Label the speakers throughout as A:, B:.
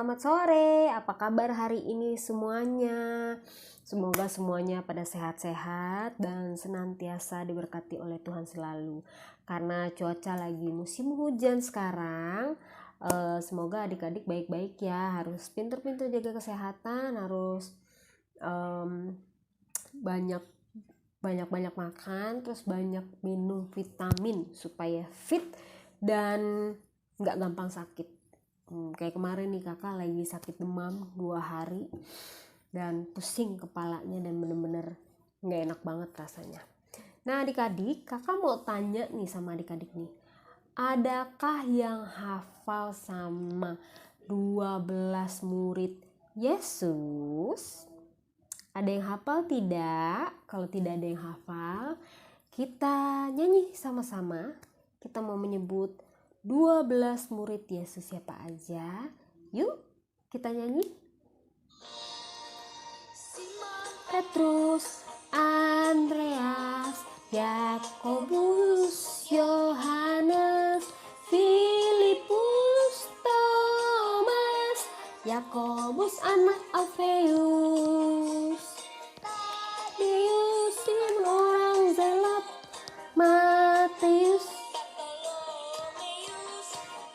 A: selamat sore. Apa kabar hari ini semuanya? Semoga semuanya pada sehat-sehat dan senantiasa diberkati oleh Tuhan selalu. Karena cuaca lagi musim hujan sekarang, semoga adik-adik baik-baik ya. Harus pintar-pintar jaga kesehatan, harus banyak makan, terus banyak minum vitamin supaya fit dan nggak gampang sakit. Kayak kemarin nih kakak lagi sakit demam 2 hari dan pusing kepalanya dan bener-bener nggak enak banget rasanya. Nah adik-adik, kakak mau tanya nih sama adik-adik nih, adakah yang hafal sama 12 murid Yesus? Ada yang hafal tidak? Kalau tidak ada yang hafal, kita nyanyi sama-sama. Kita mau menyebut 12 murid Yesus siapa aja? Yuk kita nyanyi. Petrus, Andreas, Yakobus, Yohanes, Filipus, Thomas, Yakobus anak Alfeus, Tadeus, Simon orang Zelot, Matius,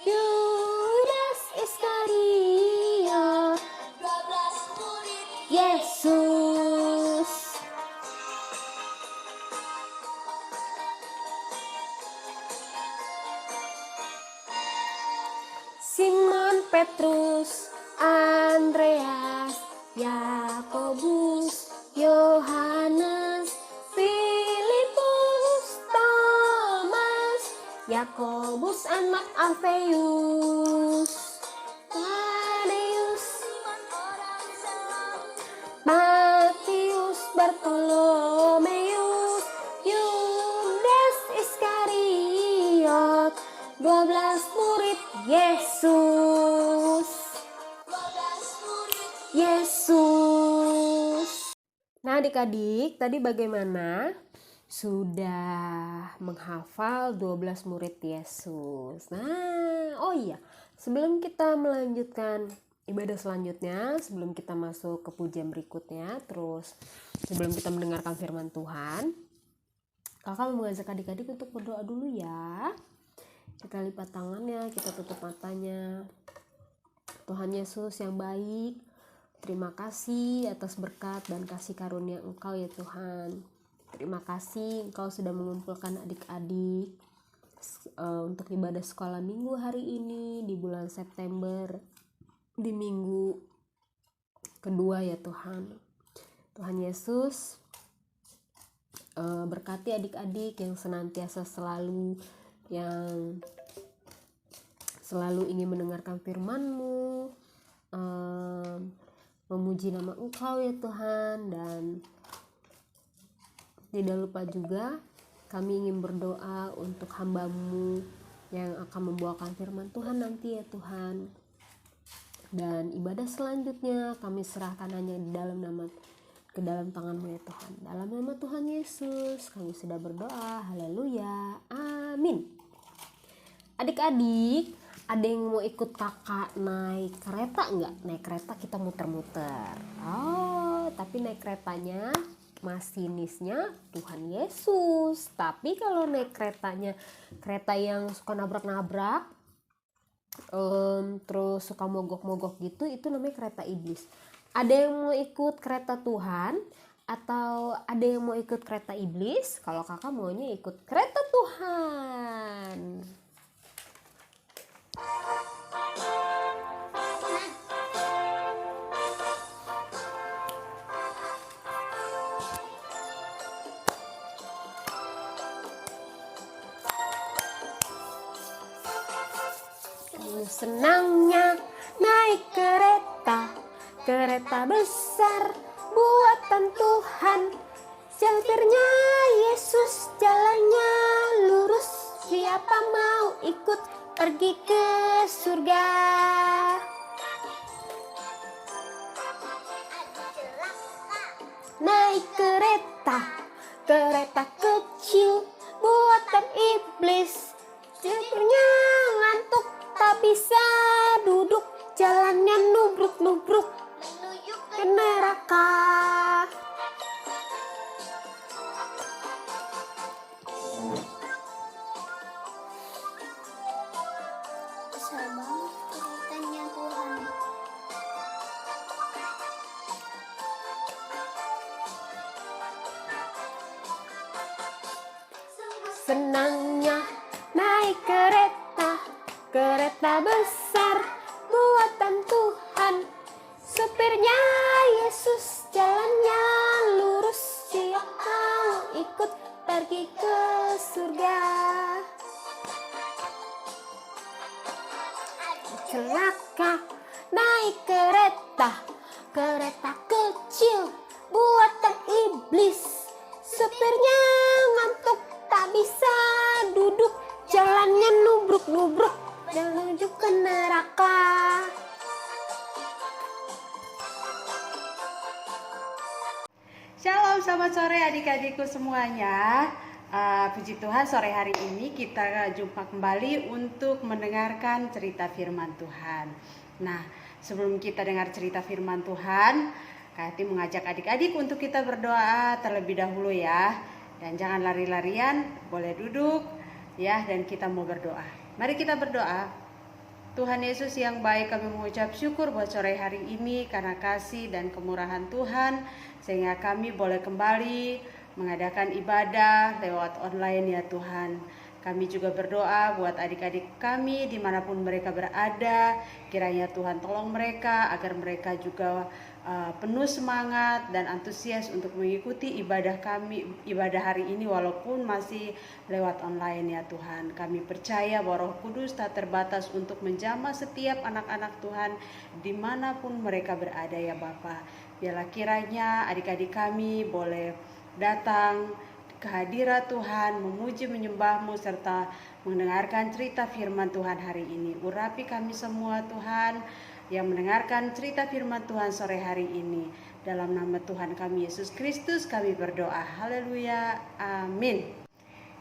A: Yudas Iskariot, 12 murid Yesus. Simon Petrus, Andreas, Yakobus, Yohanes, Filipus, Thomas, Yakobus anak Alfeus, Tadeus, Matius, Bartolomeus, Yudas Iskariot, 12 murid Yesus. Nah adik-adik, tadi bagaimana? Sudah menghafal 12 murid Yesus. Nah, oh iya, sebelum kita melanjutkan ibadah selanjutnya, sebelum kita masuk ke pujian berikutnya, terus sebelum kita mendengarkan firman Tuhan, kakak mau mengajak adik-adik untuk berdoa dulu ya. Kita lipat tangannya, kita tutup matanya. Tuhan Yesus yang baik, terima kasih atas berkat dan kasih karunia Engkau ya Tuhan. Terima kasih Engkau sudah mengumpulkan adik-adik untuk ibadah sekolah minggu hari ini di bulan September, di minggu kedua ya Tuhan. Tuhan Yesus berkati adik-adik yang senantiasa selalu ingin mendengarkan firman-Mu, memuji nama Engkau ya Tuhan, dan tidak lupa juga kami ingin berdoa untuk hamba-Mu yang akan membawakan firman Tuhan nanti ya Tuhan. Dan ibadah selanjutnya kami serahkan hanya ke dalam tangan-Mu ya Tuhan. Dalam nama Tuhan Yesus kami sudah berdoa. Haleluya. Amin. Adik-adik, ada yang mau ikut kakak naik kereta enggak? Naik kereta kita muter-muter. Oh, tapi naik keretanya masinisnya Tuhan Yesus. Tapi kalau naik keretanya kereta yang suka nabrak-nabrak, terus suka mogok-mogok gitu, itu namanya kereta iblis. Ada yang mau ikut kereta Tuhan atau ada yang mau ikut kereta iblis? Kalau kakak maunya ikut kereta Tuhan. Senangnya naik kereta besar buatan Tuhan. Jalurnya Yesus, jalannya lurus. Siapa mau ikut pergi ke surga? Naik kereta kecil buatan iblis. Jalurnya ngantuk tak bisa duduk, jalannya senangnya naik kereta, kereta besar buatan Tuhan. Supirnya Yesus, jalannya lurus, siap mau ikut pergi ke surga. Celaka naik kereta, kereta kecil buatan iblis. Supirnya ngantuk tak bisa duduk, jalannya nubruk-nubruk dan menuju ke neraka.
B: Shalom, selamat sore adik-adikku semuanya. Puji Tuhan, sore hari ini kita jumpa kembali untuk mendengarkan cerita firman Tuhan. Nah, sebelum kita dengar cerita firman Tuhan, Kak Yati mengajak adik-adik untuk kita berdoa terlebih dahulu ya. Dan jangan lari-larian, boleh duduk ya, dan kita mau berdoa. Mari kita berdoa. Tuhan Yesus yang baik, kami mengucap syukur buat sore hari ini karena kasih dan kemurahan Tuhan, sehingga kami boleh kembali mengadakan ibadah lewat online ya Tuhan. Kami juga berdoa buat adik-adik kami dimanapun mereka berada, kiranya Tuhan tolong mereka agar mereka juga penuh semangat dan antusias untuk mengikuti ibadah kami, ibadah hari ini walaupun masih lewat online ya Tuhan. Kami percaya bahwa Roh Kudus tak terbatas untuk menjamah setiap anak-anak Tuhan dimanapun mereka berada ya Bapa. Biarlah kiranya adik-adik kami boleh datang ke hadirat Tuhan, memuji menyembah-Mu serta mendengarkan cerita firman Tuhan hari ini. Urapi kami semua Tuhan yang mendengarkan cerita firman Tuhan sore hari ini. Dalam nama Tuhan kami Yesus Kristus kami berdoa. Haleluya. Amin.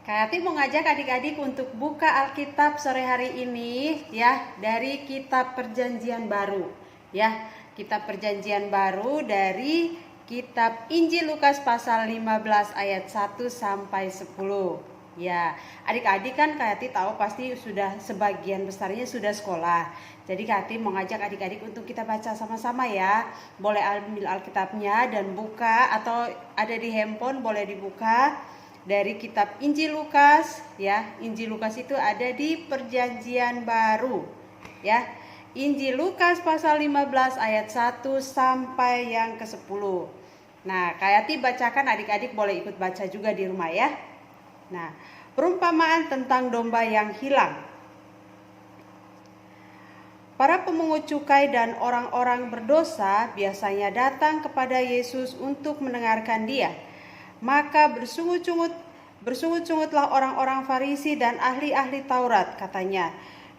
B: Kak Yati mau ngajak adik-adik untuk buka Alkitab sore hari ini ya, dari kitab Perjanjian Baru. Ya, kitab Perjanjian Baru dari kitab Injil Lukas pasal 15 ayat 1 sampai 10. Ya, adik-adik kan Kak Yati tahu pasti sudah sebagian besarnya sudah sekolah. Jadi Kak Yati mau ngajak adik-adik untuk kita baca sama-sama ya. Boleh ambil Alkitabnya dan buka, atau ada di handphone boleh dibuka dari kitab Injil Lukas ya. Injil Lukas itu ada di Perjanjian Baru ya. Injil Lukas pasal 15 ayat 1 sampai yang ke-10. Nah, Kak Yati bacakan, adik-adik boleh ikut baca juga di rumah ya. Nah, perumpamaan tentang domba yang hilang. Para pemungut cukai dan orang-orang berdosa biasanya datang kepada Yesus untuk mendengarkan Dia. Maka bersungut-sungutlah orang-orang Farisi dan ahli-ahli Taurat, katanya.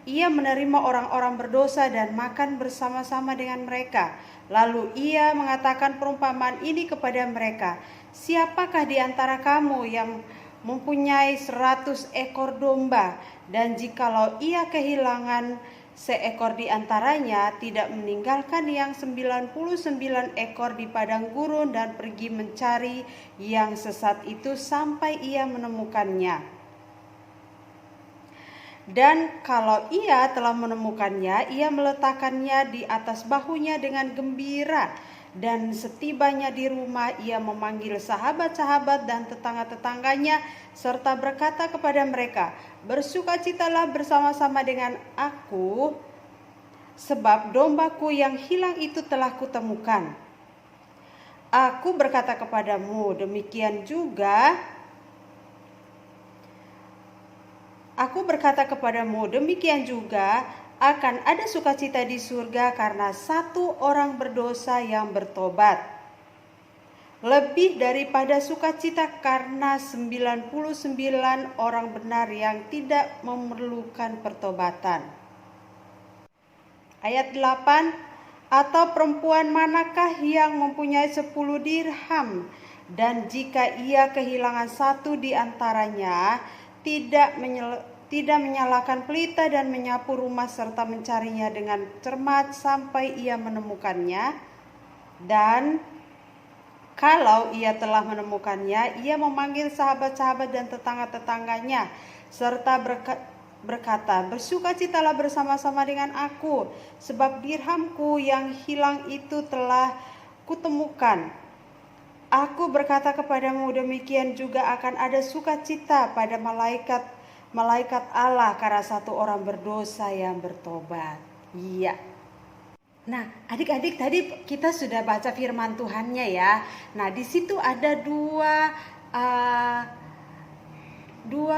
B: Ia menerima orang-orang berdosa dan makan bersama-sama dengan mereka. Lalu ia mengatakan perumpamaan ini kepada mereka. Siapakah di antara kamu yang mempunyai 100 ekor domba, dan jikalau ia kehilangan seekor di antaranya, tidak meninggalkan yang 99 ekor di padang gurun dan pergi mencari yang sesat itu sampai ia menemukannya. Dan kalau ia telah menemukannya, ia meletakkannya di atas bahunya dengan gembira. Dan setibanya di rumah, ia memanggil sahabat-sahabat dan tetangga-tetangganya serta berkata kepada mereka, bersukacitalah bersama-sama dengan aku, sebab dombaku yang hilang itu telah kutemukan. Aku berkata kepadamu, demikian juga akan ada sukacita di surga karena satu orang berdosa yang bertobat, lebih daripada sukacita karena 99 orang benar yang tidak memerlukan pertobatan. Ayat 8, atau perempuan manakah yang mempunyai 10 dirham, dan jika ia kehilangan satu di antaranya, tidak menyalakan pelita dan menyapu rumah serta mencarinya dengan cermat sampai ia menemukannya. Dan kalau ia telah menemukannya, ia memanggil sahabat-sahabat dan tetangga-tetangganya serta berkata, bersukacitalah bersama-sama dengan aku, sebab dirhamku yang hilang itu telah kutemukan. Aku berkata kepadamu, demikian juga akan ada sukacita pada malaikat Allah karena satu orang berdosa yang bertobat. Iya. Nah, adik-adik tadi kita sudah baca firman Tuhannya ya. Nah, di situ ada dua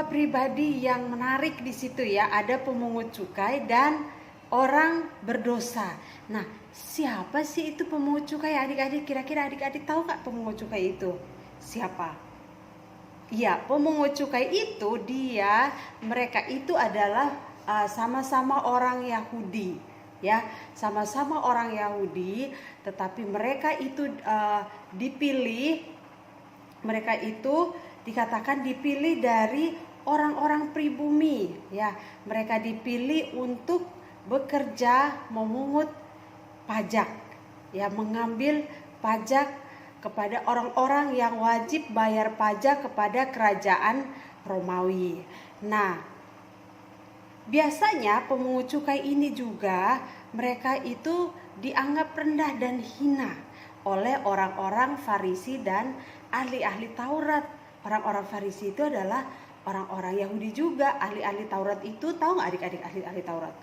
B: pribadi yang menarik di situ ya. Ada pemungut cukai dan orang berdosa. Nah, siapa sih itu pemungut cukai adik-adik? Kira-kira adik-adik tahu nggak pemungut cukai itu? Siapa? Iya, pemungut cukai itu mereka itu adalah sama-sama orang Yahudi, ya, sama-sama orang Yahudi, tetapi mereka itu mereka itu dikatakan dipilih dari orang-orang pribumi, ya, mereka dipilih untuk bekerja memungut pajak, ya, mengambil pajak kepada orang-orang yang wajib bayar pajak kepada kerajaan Romawi. Nah, biasanya pemungut cukai ini juga mereka itu dianggap rendah dan hina oleh orang-orang Farisi dan ahli-ahli Taurat. Orang-orang Farisi itu adalah orang-orang Yahudi juga. Ahli-ahli Taurat itu, tahu nggak adik-adik ahli-ahli Taurat?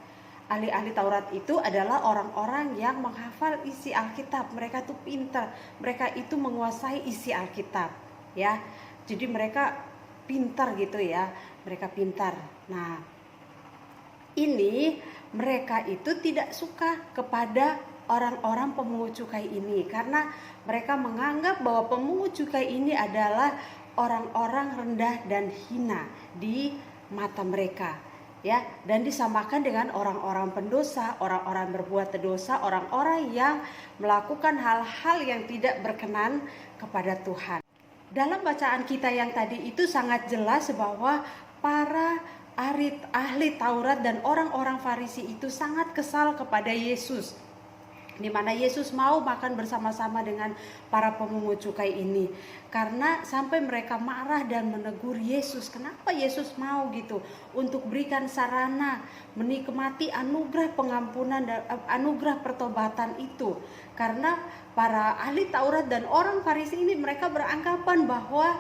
B: Ahli-ahli Taurat itu adalah orang-orang yang menghafal isi Alkitab. Mereka tuh pintar, mereka itu menguasai isi Alkitab, ya. Jadi mereka pintar gitu ya, mereka pintar. Nah, ini mereka itu tidak suka kepada orang-orang pemungut cukai ini karena mereka menganggap bahwa pemungut cukai ini adalah orang-orang rendah dan hina di mata mereka, ya, dan disamakan dengan orang-orang pendosa, orang-orang berbuat dosa, orang-orang yang melakukan hal-hal yang tidak berkenan kepada Tuhan. Dalam bacaan kita yang tadi itu sangat jelas bahwa para ahli Taurat dan orang-orang Farisi itu sangat kesal kepada Yesus, di mana Yesus mau makan bersama-sama dengan para pemungut cukai ini, karena sampai mereka marah dan menegur Yesus. Kenapa Yesus mau gitu untuk berikan sarana menikmati anugerah pengampunan dan anugerah pertobatan itu? Karena para ahli Taurat dan orang Farisi ini mereka beranggapan bahwa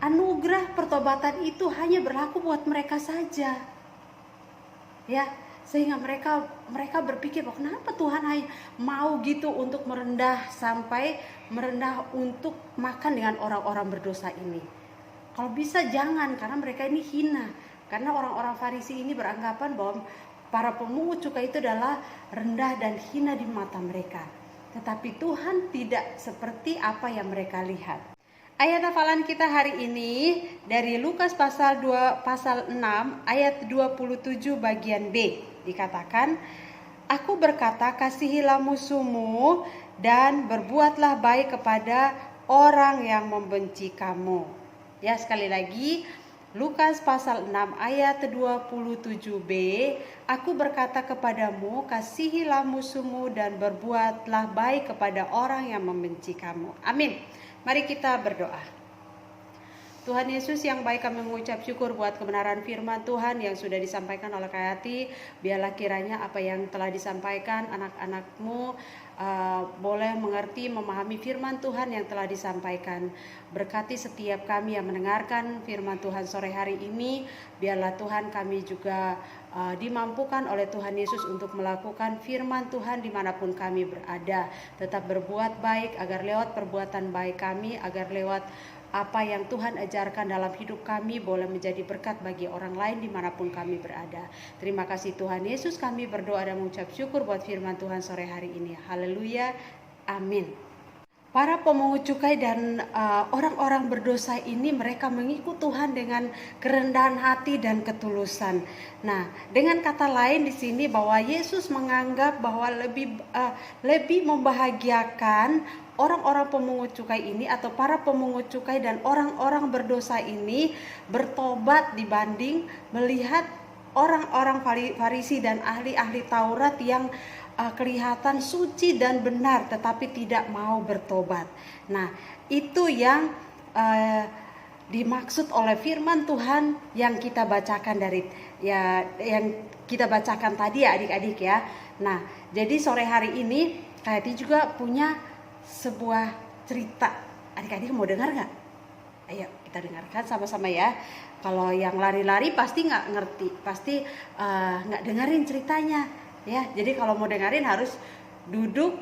B: anugerah pertobatan itu hanya berlaku buat mereka saja, ya. Sehingga mereka berpikir bahwa kenapa Tuhan mau gitu untuk sampai merendah untuk makan dengan orang-orang berdosa ini. Kalau bisa jangan, karena mereka ini hina. Karena orang-orang Farisi ini beranggapan bahwa para pemungut cukai itu adalah rendah dan hina di mata mereka. Tetapi Tuhan tidak seperti apa yang mereka lihat. Ayat hafalan kita hari ini dari Lukas pasal 6 ayat 27 bagian B. Dikatakan, aku berkata, kasihilah musuhmu dan berbuatlah baik kepada orang yang membenci kamu. Ya, sekali lagi, Lukas pasal 6 ayat 27b, aku berkata kepadamu, kasihilah musuhmu dan berbuatlah baik kepada orang yang membenci kamu. Amin. Mari kita berdoa. Tuhan Yesus yang baik, kami mengucap syukur buat kebenaran firman Tuhan yang sudah disampaikan oleh Kak Yati. Biarlah kiranya apa yang telah disampaikan anak-anakmu boleh mengerti, memahami firman Tuhan yang telah disampaikan. Berkati setiap kami yang mendengarkan firman Tuhan sore hari ini. Biarlah Tuhan kami juga dimampukan oleh Tuhan Yesus untuk melakukan firman Tuhan dimanapun kami berada. Tetap berbuat baik agar lewat perbuatan baik kami, agar lewat apa yang Tuhan ajarkan dalam hidup kami boleh menjadi berkat bagi orang lain dimanapun kami berada. Terima kasih Tuhan Yesus, kami berdoa dan mengucap syukur buat firman Tuhan sore hari ini. Haleluya, amin. Para pemungut cukai dan orang-orang berdosa ini mereka mengikut Tuhan dengan kerendahan hati dan ketulusan. Nah, dengan kata lain di sini bahwa Yesus menganggap bahwa lebih membahagiakan orang-orang pemungut cukai ini atau para pemungut cukai dan orang-orang berdosa ini bertobat dibanding melihat orang-orang Farisi dan ahli-ahli Taurat yang kelihatan suci dan benar tetapi tidak mau bertobat. Nah, itu yang dimaksud oleh firman Tuhan yang kita bacakan yang kita bacakan tadi ya adik-adik ya. Nah, jadi sore hari ini Kak Yati juga punya sebuah cerita. Adik-adik mau dengar nggak? Ayo kita dengarkan sama-sama ya. Kalau yang lari-lari pasti nggak ngerti, pasti nggak dengerin ceritanya ya. Jadi kalau mau dengerin harus duduk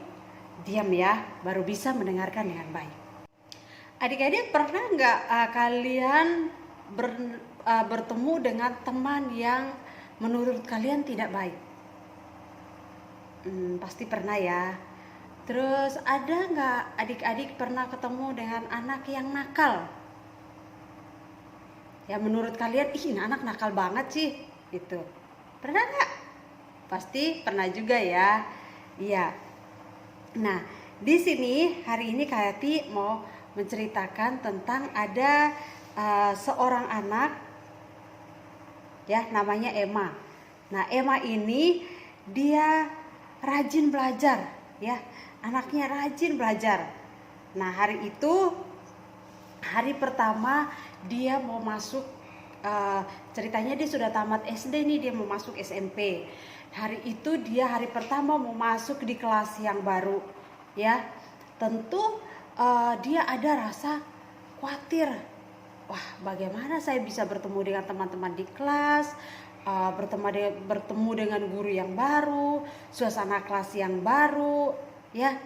B: diam ya, baru bisa mendengarkan dengan baik. Adik-adik pernah nggak kalian bertemu dengan teman yang menurut kalian tidak baik? Pasti pernah ya. Terus ada nggak adik-adik pernah ketemu dengan anak yang nakal? Ya menurut kalian, ini anak nakal banget sih, gitu. Pernah nggak? Pasti pernah juga ya. Iya. Nah, di sini hari ini Kak Yati mau menceritakan tentang ada seorang anak, ya namanya Emma. Nah, Emma ini dia rajin belajar, ya. Anaknya rajin belajar. Nah, hari itu hari pertama dia mau masuk, ceritanya dia sudah tamat SD nih, dia mau masuk SMP. Hari itu dia hari pertama mau masuk di kelas yang baru, ya. Tentu dia ada rasa khawatir. Wah, bagaimana saya bisa bertemu dengan teman-teman di kelas, bertemu dengan guru yang baru, suasana kelas yang baru, ya.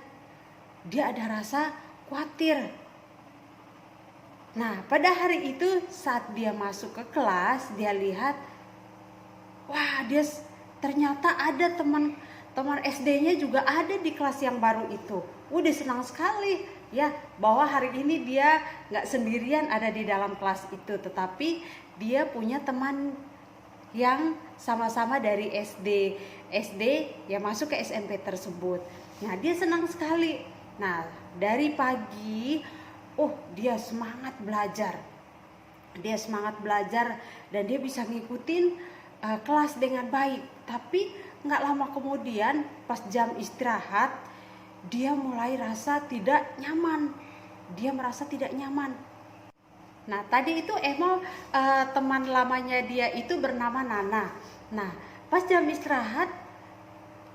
B: Dia ada rasa khawatir. Nah, pada hari itu saat dia masuk ke kelas, dia lihat, wah, ternyata ada teman SD-nya juga ada di kelas yang baru itu. Udah senang sekali ya, bahwa hari ini dia nggak sendirian ada di dalam kelas itu, tetapi dia punya teman yang sama-sama dari SD yang masuk ke SMP tersebut. Nah, dia senang sekali. Nah, dari pagi, dia semangat belajar. Dia semangat belajar dan dia bisa ngikutin kelas dengan baik. Tapi nggak lama kemudian pas jam istirahat, dia mulai rasa tidak nyaman. Dia merasa tidak nyaman. Nah, tadi itu Emma, teman lamanya dia itu bernama Nana. Nah, pas jam istirahat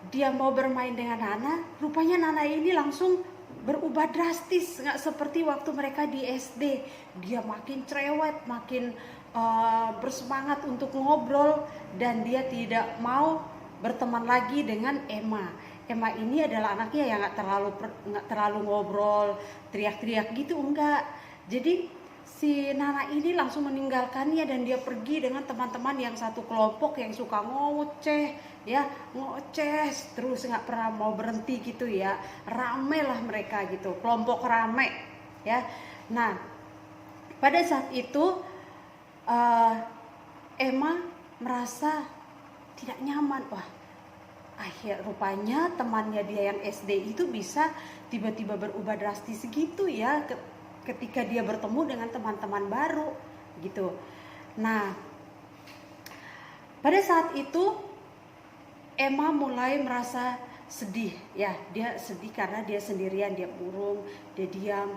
B: dia mau bermain dengan Nana, rupanya Nana ini langsung berubah drastis, nggak seperti waktu mereka di SD. Dia makin cerewet, makin bersemangat untuk ngobrol, dan dia tidak mau berteman lagi dengan Emma. Emma ini adalah anaknya yang nggak terlalu ngobrol, teriak-teriak gitu, enggak. Jadi si Nana ini langsung meninggalkannya dan dia pergi dengan teman-teman yang satu kelompok yang suka ngoceh terus, nggak pernah mau berhenti gitu ya. Rame lah mereka gitu, kelompok rame ya. Nah, pada saat itu Emma merasa tidak nyaman. Wah, rupanya temannya dia yang SD itu bisa tiba-tiba berubah drastis gitu ya ketika dia bertemu dengan teman-teman baru gitu. Nah, pada saat itu Emma mulai merasa sedih ya. Dia sedih karena dia sendirian, dia murung, dia diam.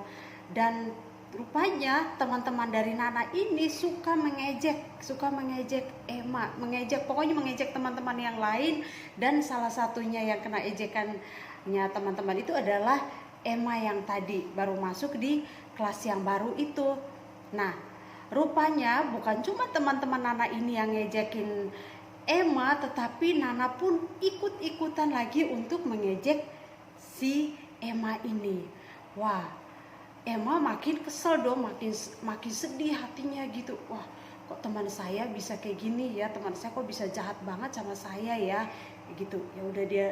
B: Dan rupanya teman-teman dari Nana ini suka mengejek Emma, pokoknya mengejek teman-teman yang lain. Dan salah satunya yang kena ejekannya teman-teman itu adalah Emma yang tadi baru masuk di kelas yang baru itu. Nah, rupanya bukan cuma teman-teman Nana ini yang ngejekin Emma, tetapi Nana pun ikut-ikutan lagi untuk mengejek si Emma ini. Wah, Emma makin kesel dong, makin sedih hatinya gitu. Wah, kok teman saya bisa kayak gini ya, teman saya kok bisa jahat banget sama saya ya, gitu. Ya udah dia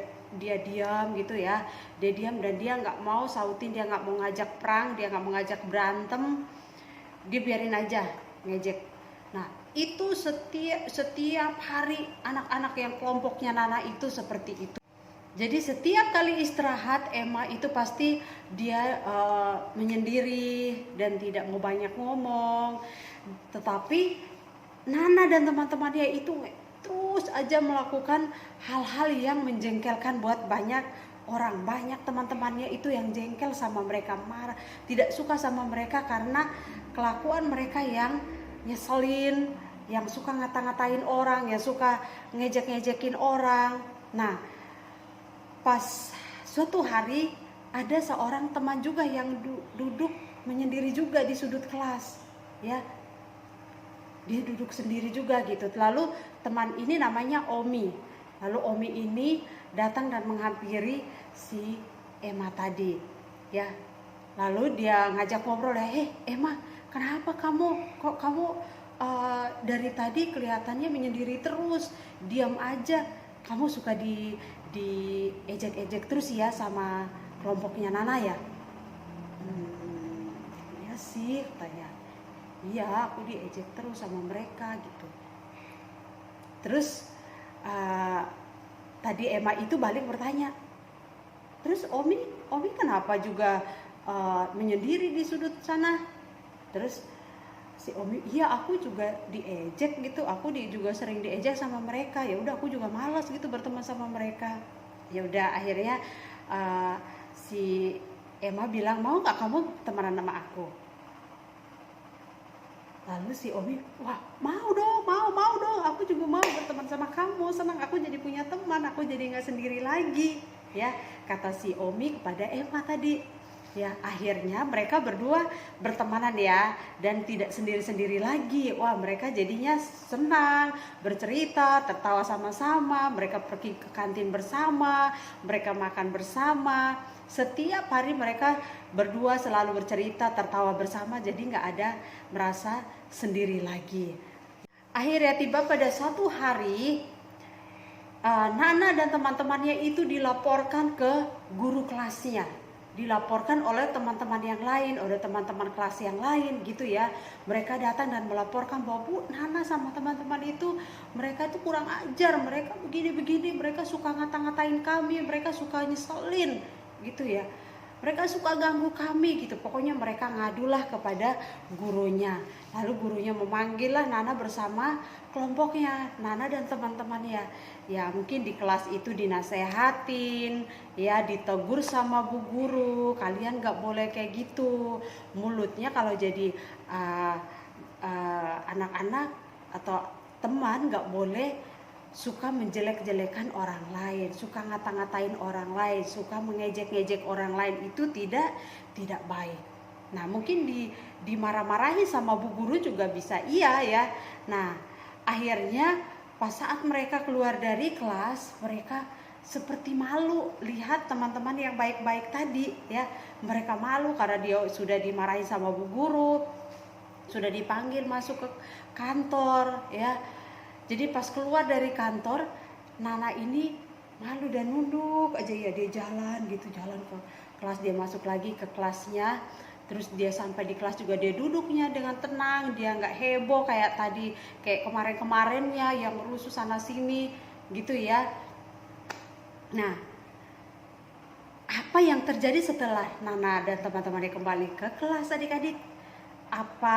B: diam gitu ya. Dia diam dan dia nggak mau sautin, dia nggak mau ngajak perang, dia nggak mau ngajak berantem. Dia biarin aja ngejek. Nah, itu setiap hari anak-anak yang kelompoknya Nana itu seperti itu. Jadi setiap kali istirahat Emma itu pasti dia menyendiri dan tidak mau banyak ngomong. Tetapi Nana dan teman-temannya itu terus aja melakukan hal-hal yang menjengkelkan buat banyak orang. Banyak teman-temannya itu yang jengkel sama mereka, marah, tidak suka sama mereka karena kelakuan mereka yang nyeselin, yang suka ngata-ngatain orang, yang suka ngejek-ngejekin orang. Nah, pas suatu hari ada seorang teman juga yang duduk menyendiri juga di sudut kelas, ya. Dia duduk sendiri juga gitu. Lalu teman ini namanya Omi. Lalu Omi ini datang dan menghampiri si Emma tadi, ya. Lalu dia ngajak ngobrol, ya, Emma, kenapa kok kamu dari tadi kelihatannya menyendiri terus, diam aja. Kamu suka di ejek-ejek terus ya sama kelompoknya Nana ya? Ya sih, katanya. Iya, aku diejek terus sama mereka gitu. Terus tadi Emma itu balik bertanya, terus Omi kenapa juga menyendiri di sudut sana? Terus si Omi, iya aku juga diejek gitu, aku juga sering diejek sama mereka. Ya udah, aku juga malas gitu berteman sama mereka. Ya udah, akhirnya si Emma bilang, mau nggak kamu temenan sama aku? Lalu si Omi, wah mau dong, aku juga mau berteman sama kamu, senang aku jadi punya teman, aku jadi nggak sendiri lagi, ya, kata si Omi kepada Emma tadi. Ya, akhirnya mereka berdua bertemanan ya, dan tidak sendiri-sendiri lagi. Wah, mereka jadinya senang, bercerita, tertawa sama-sama, mereka pergi ke kantin bersama, mereka makan bersama. Setiap hari mereka berdua selalu bercerita, tertawa bersama, jadi nggak ada merasa sendiri lagi. Akhirnya tiba pada suatu hari, Nana dan teman-temannya itu dilaporkan ke guru kelasnya, dilaporkan oleh teman-teman yang lain, oleh teman-teman kelas yang lain gitu ya. Mereka datang dan melaporkan bahwa Bu Nana sama teman-teman itu, mereka itu kurang ajar, mereka begini-begini, mereka suka ngata-ngatain kami, mereka suka nyeselin gitu ya, mereka suka ganggu kami gitu. Pokoknya mereka ngadulah kepada gurunya. Lalu gurunya memanggillah Nana bersama kelompoknya, Nana dan teman-temannya. Ya mungkin di kelas itu dinasehatin, ya ditegur sama bu guru, kalian gak boleh kayak gitu. Mulutnya kalau jadi anak-anak atau teman gak boleh suka menjelek-jelekan orang lain, suka ngata-ngatain orang lain, suka mengejek-ngejek orang lain, itu tidak baik. Nah, mungkin dimarah-marahi sama bu guru juga bisa, iya ya. Nah, akhirnya pas saat mereka keluar dari kelas, mereka seperti malu lihat teman-teman yang baik-baik tadi ya. Mereka malu karena dia sudah dimarahi sama bu guru, sudah dipanggil masuk ke kantor ya. Jadi pas keluar dari kantor, Nana ini malu dan nunduk aja ya, dia jalan gitu, jalan ke kelas, dia masuk lagi ke kelasnya. Terus dia sampai di kelas juga dia duduknya dengan tenang, dia nggak heboh kayak tadi, kayak kemarin-kemarinnya yang rusuh sana sini gitu ya. Nah, apa yang terjadi setelah Nana dan teman-temannya kembali ke kelas adik-adik? Apa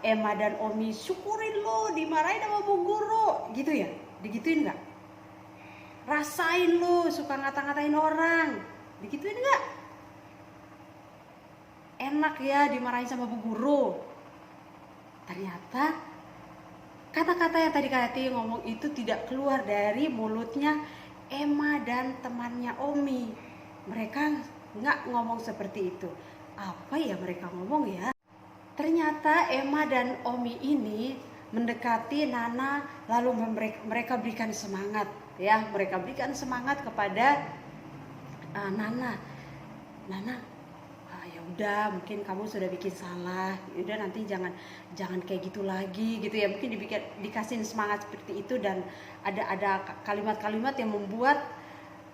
B: Emma dan Omi syukurin lo dimarahin sama bu guru gitu ya, digituin nggak? Rasain lo suka ngata-ngatain orang, digituin nggak? Enak ya dimarahin sama bu guru. Ternyata kata-kata yang tadi Kati ngomong itu tidak keluar dari mulutnya Emma dan temannya Omi. Mereka nggak ngomong seperti itu. Apa ya mereka ngomong ya? Ternyata Emma dan Omi ini mendekati Nana, lalu mereka berikan semangat ya, mereka berikan semangat kepada Nana. Ya udah, mungkin kamu sudah bikin salah, udah nanti jangan kayak gitu lagi gitu ya. Mungkin dikasih semangat seperti itu, dan ada kalimat-kalimat yang membuat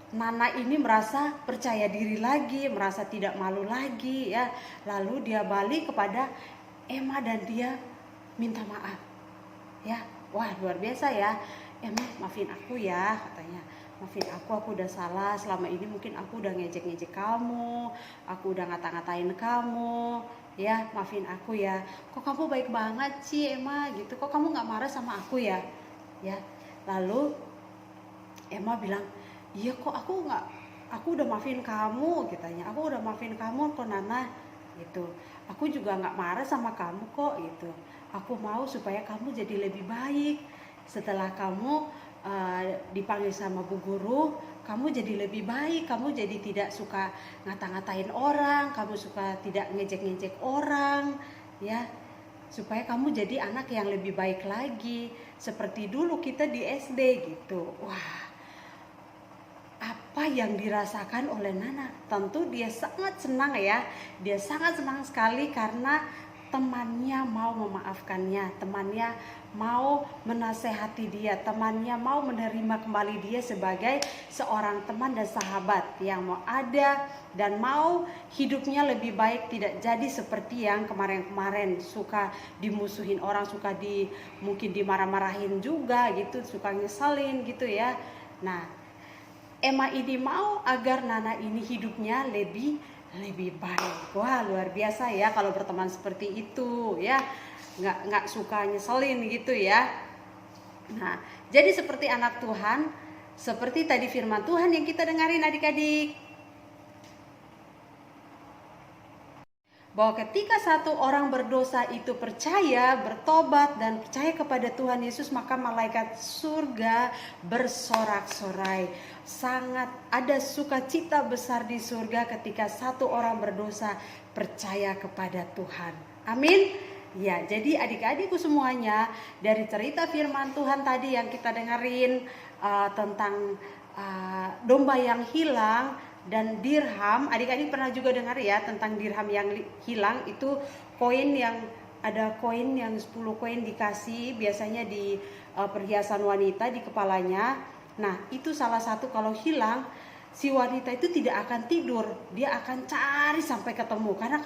B: Nana ini merasa percaya diri lagi, merasa tidak malu lagi ya. Lalu dia balik kepada Emma dan dia minta maaf ya. Wah, luar biasa ya. Emma, maafin aku ya, katanya. Maafin aku udah salah, selama ini mungkin aku udah ngejek-ngejek kamu, aku udah ngata-ngatain kamu ya, maafin aku ya. Kok kamu baik banget sih Emma gitu, kok kamu gak marah sama aku ya. Lalu Emma bilang, iya kok aku udah maafin kamu, katanya. Aku udah maafin kamu kok Nana gitu. Aku juga nggak marah sama kamu kok gitu. Aku mau supaya kamu jadi lebih baik. Setelah kamu dipanggil sama bu guru, kamu jadi lebih baik, kamu jadi tidak suka ngata-ngatain orang, kamu suka tidak ngejek-ngejek orang, ya. Supaya kamu jadi anak yang lebih baik lagi, seperti dulu kita di SD gitu. Wah, apa yang dirasakan oleh Nana? Tentu dia sangat senang ya. Dia sangat senang sekali karena temannya mau memaafkannya, temannya mau menasehati dia, temannya mau menerima kembali dia sebagai seorang teman dan sahabat yang mau ada dan mau hidupnya lebih baik, tidak jadi seperti yang kemarin-kemarin suka dimusuhin orang, suka mungkin dimarah-marahin juga gitu, suka ngeselin gitu ya. Nah, Emma ini mau agar Nana ini hidupnya lebih baik. Wah, luar biasa ya kalau berteman seperti itu ya. Nggak suka nyeselin gitu ya. Nah, jadi seperti anak Tuhan, seperti tadi firman Tuhan yang kita dengarin adik-adik, bahwa ketika satu orang berdosa itu percaya, bertobat dan percaya kepada Tuhan Yesus, maka malaikat surga bersorak-sorai. Sangat ada sukacita besar di surga ketika satu orang berdosa percaya kepada Tuhan. Amin. Ya, jadi adik-adikku semuanya, dari cerita firman Tuhan tadi yang kita dengerin tentang domba yang hilang dan dirham, adik-adik pernah juga dengar ya tentang dirham yang hilang. Itu koin yang ada koin yang 10 koin dikasih biasanya di perhiasan wanita di kepalanya. Nah, itu salah satu kalau hilang, si wanita itu tidak akan tidur, dia akan cari sampai ketemu. Karena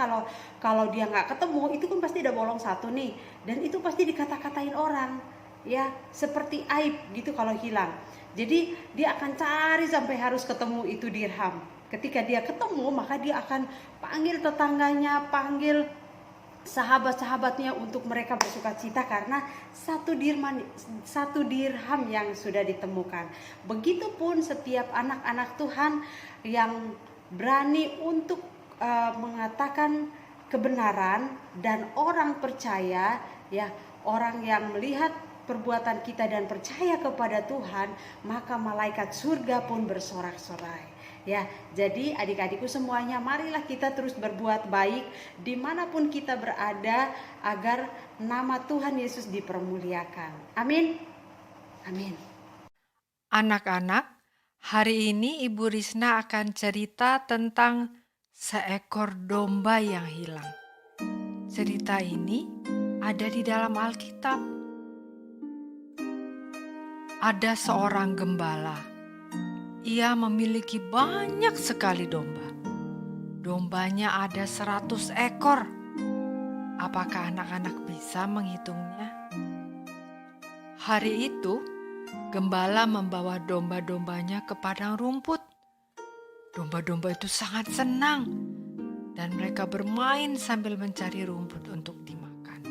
B: kalau dia nggak ketemu, itu kan pasti ada bolong satu nih, dan itu pasti dikata-katain orang, ya seperti aib gitu kalau hilang. Jadi dia akan cari sampai harus ketemu itu dirham. Ketika dia ketemu, maka dia akan panggil tetangganya, panggil sahabat-sahabatnya untuk mereka bersukacita karena satu dirham yang sudah ditemukan. Begitupun setiap anak-anak Tuhan yang berani untuk mengatakan kebenaran dan orang percaya, ya, orang yang melihat perbuatan kita dan percaya kepada Tuhan, maka malaikat surga pun bersorak-sorai. Ya, jadi adik-adikku semuanya, marilah kita terus berbuat baik dimanapun kita berada agar nama Tuhan Yesus dipermuliakan. Amin. Amin.
C: Anak-anak, hari ini Ibu Risna akan cerita tentang seekor domba yang hilang. Cerita ini ada di dalam Alkitab. Ada seorang gembala. Ia memiliki banyak sekali domba. Dombanya ada 100 ekor. Apakah anak-anak bisa menghitungnya? Hari itu, gembala membawa domba-dombanya ke padang rumput. Domba-domba itu sangat senang dan mereka bermain sambil mencari rumput untuk dimakan.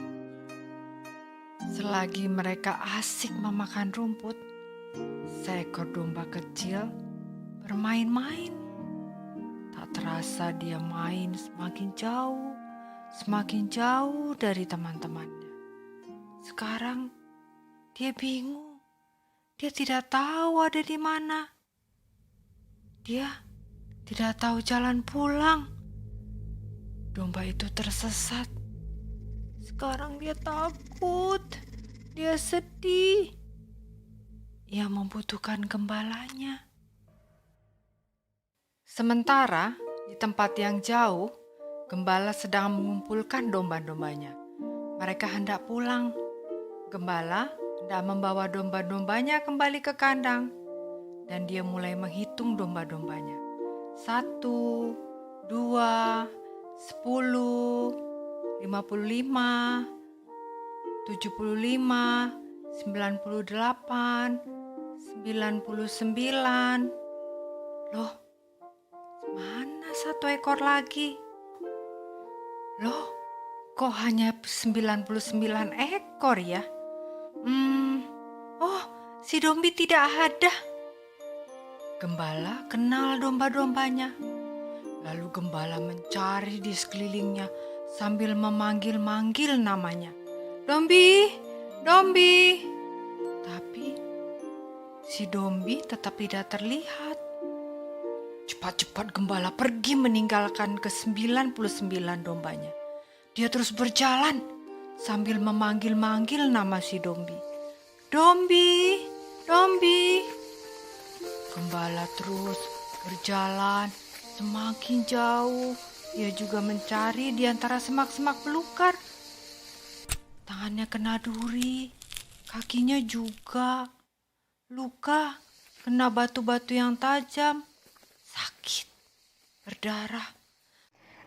C: Selagi mereka asik memakan rumput, seekor domba kecil bermain-main. Tak terasa dia main semakin jauh dari teman-temannya. Sekarang dia bingung. Dia tidak tahu ada di mana. Dia tidak tahu jalan pulang. Domba itu tersesat. Sekarang dia takut. Dia sedih. Ia membutuhkan gembalanya. Sementara di tempat yang jauh, gembala sedang mengumpulkan domba-dombanya. Mereka hendak pulang. Gembala hendak membawa domba-dombanya kembali ke kandang. Dan dia mulai menghitung domba-dombanya. 1, 2, 10, 55, 75, 98, 99. Loh, mana satu ekor lagi? Loh, kok hanya 99 ekor ya? Oh, si Dombi tidak ada. Gembala kenal domba-dombanya. Lalu gembala mencari di sekelilingnya sambil memanggil-manggil namanya. Dombi, Dombi. Tapi si Dombi tetap tidak terlihat. Cepat-cepat gembala pergi meninggalkan ke-99 dombanya. Dia terus berjalan sambil memanggil-manggil nama si Dombi. Dombi, Dombi. Gembala terus berjalan semakin jauh. Ia juga mencari di antara semak-semak belukar. Tangannya kena duri, kakinya juga luka, kena batu-batu yang tajam, sakit, berdarah.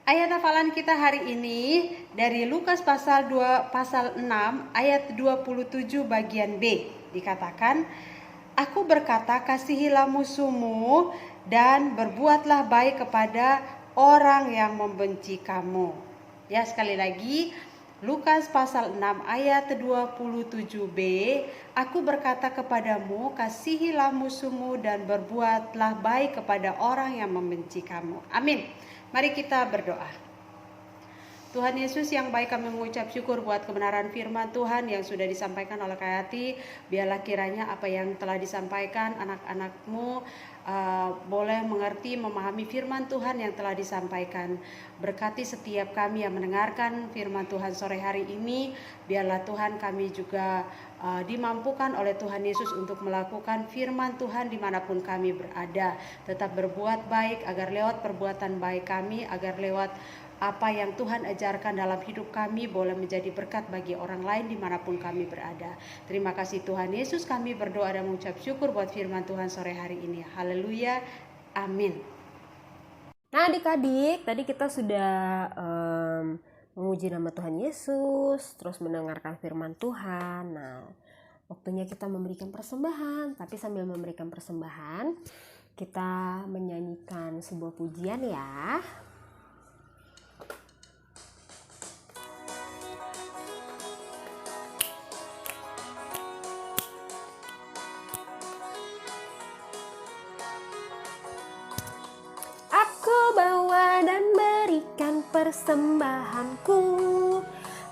B: Ayat hafalan kita hari ini dari Lukas pasal 6 ayat 27 bagian B. Dikatakan, "Aku berkata, kasihilah musuhmu dan berbuatlah baik kepada orang yang membenci kamu." Ya, sekali lagi, Lukas pasal 6 ayat 27b, "Aku berkata kepadamu, kasihilah musuhmu dan berbuatlah baik kepada orang yang membenci kamu." Amin. Mari kita berdoa. Tuhan Yesus yang baik, kami mengucap syukur buat kebenaran firman Tuhan yang sudah disampaikan oleh Kak Yati. Biarlah kiranya apa yang telah disampaikan anak-anakmu boleh mengerti, memahami firman Tuhan yang telah disampaikan. Berkati setiap kami yang mendengarkan firman Tuhan sore hari ini. Biarlah Tuhan kami juga dimampukan oleh Tuhan Yesus untuk melakukan firman Tuhan dimanapun kami berada. Tetap berbuat baik agar lewat perbuatan baik kami, agar lewat apa yang Tuhan ajarkan dalam hidup kami boleh menjadi berkat bagi orang lain dimanapun kami berada. Terima kasih Tuhan Yesus, kami berdoa dan mengucap syukur buat firman Tuhan sore hari ini. Haleluya, amin.
A: Nah adik-adik, tadi kita sudah memuji nama Tuhan Yesus, terus mendengarkan firman Tuhan. Nah, waktunya kita memberikan persembahan, tapi sambil memberikan persembahan, kita menyanyikan sebuah pujian ya. Persembahanku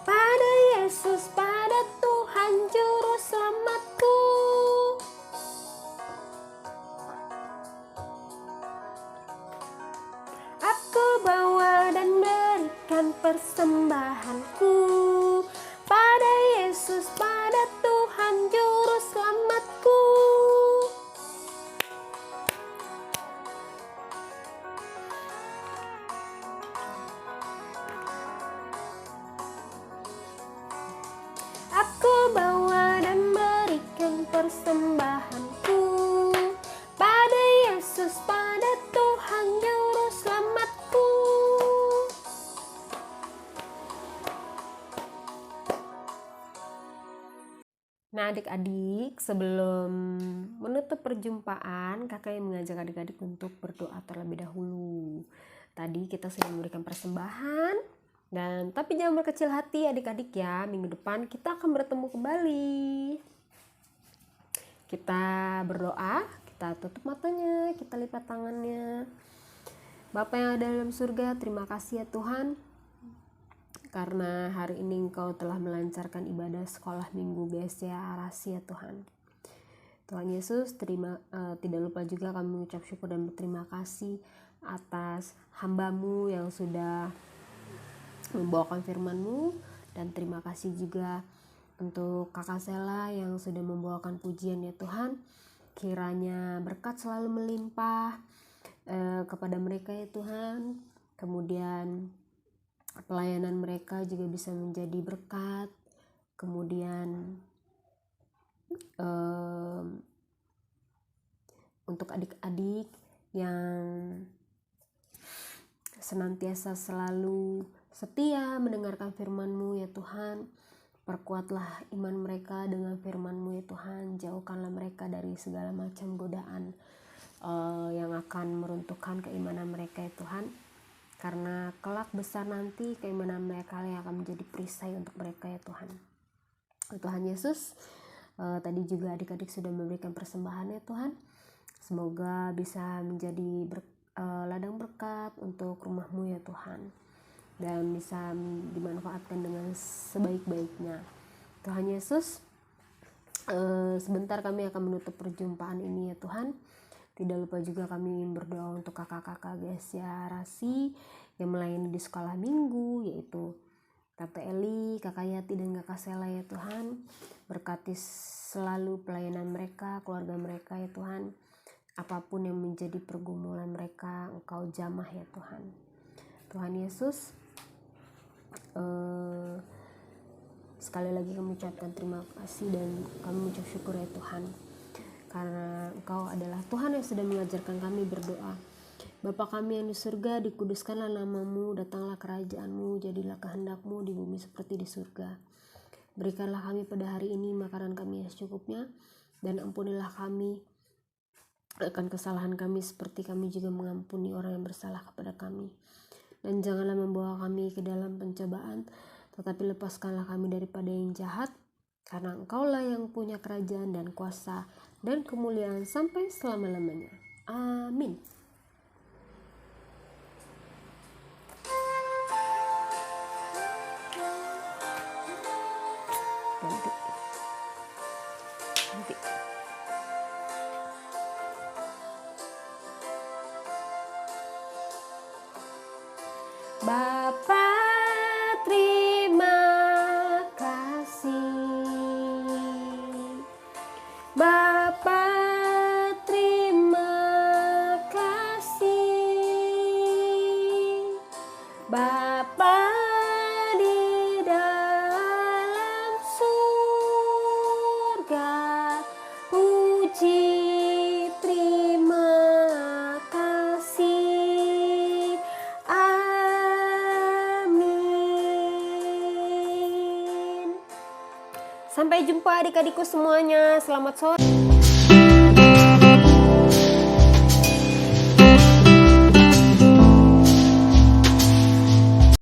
A: pada Yesus, pada Tuhan Juru Selamatku. Aku bawa dan berikan persembahanku pada Yesus, pada Tuhan Juru Selamatku. Persembahanku pada Yesus, pada Tuhan Juru Selamatku. Nah adik-adik, sebelum menutup perjumpaan, kakak yang mengajak adik-adik untuk berdoa terlebih dahulu. Tadi kita sudah memberikan persembahan, tapi jangan berkecil hati adik-adik ya, minggu depan kita akan bertemu kembali. Kita berdoa, kita tutup matanya, kita lipat tangannya. Bapa yang ada dalam surga, terima kasih ya Tuhan, karena hari ini Engkau telah melancarkan ibadah sekolah minggu BSCA Arasi ya Tuhan. Tuhan Yesus, tidak lupa juga kami mengucap syukur dan berterima kasih atas hamba-Mu yang sudah membawakan firman-Mu, dan terima kasih juga untuk Kakak Sela yang sudah membawakan pujian ya Tuhan. Kiranya berkat selalu melimpah kepada mereka ya Tuhan. Kemudian pelayanan mereka juga bisa menjadi berkat. Kemudian untuk adik-adik yang senantiasa selalu setia mendengarkan firman-Mu ya Tuhan, perkuatlah iman mereka dengan firman-Mu ya Tuhan. Jauhkanlah mereka dari segala macam godaan yang akan meruntuhkan keimanan mereka ya Tuhan. Karena kelak besar nanti keimanan mereka yang akan menjadi perisai untuk mereka ya Tuhan. Tuhan Yesus, tadi juga adik-adik sudah memberikan persembahan ya Tuhan. Semoga bisa menjadi ladang berkat untuk rumah-Mu ya Tuhan, dan bisa dimanfaatkan dengan sebaik-baiknya. Tuhan Yesus, sebentar kami akan menutup perjumpaan ini ya Tuhan. Tidak lupa juga kami berdoa untuk kakak-kakak Gesia Rasi yang melayani di sekolah minggu, yaitu Tante Eli, Kakak Yati, dan Kakak Sela ya Tuhan. Berkati selalu pelayanan mereka, keluarga mereka ya Tuhan. Apapun yang menjadi pergumulan mereka, Engkau jamah ya Tuhan. Tuhan Yesus, sekali lagi kami ucapkan terima kasih dan kami mengucap syukur ya Tuhan, karena Engkau adalah Tuhan yang sudah mengajarkan kami berdoa. Bapa kami yang di surga, dikuduskanlah namamu, datanglah kerajaanmu, jadilah kehendakmu di bumi seperti di surga. Berikanlah kami pada hari ini makanan kami yang secukupnya, dan ampunilah kami akan kesalahan kami seperti kami juga mengampuni orang yang bersalah kepada kami. Dan janganlah membawa kami ke dalam pencobaan, tetapi lepaskanlah kami daripada yang jahat, karena Engkaulah yang punya kerajaan dan kuasa dan kemuliaan sampai selama-lamanya. Amin. Nanti. Bapa, terima kasih. Bapa, terima kasih. Bapa di dalam surga, puji terima kasih. Amin. Sampai jumpa adik-adikku semuanya. Selamat sore.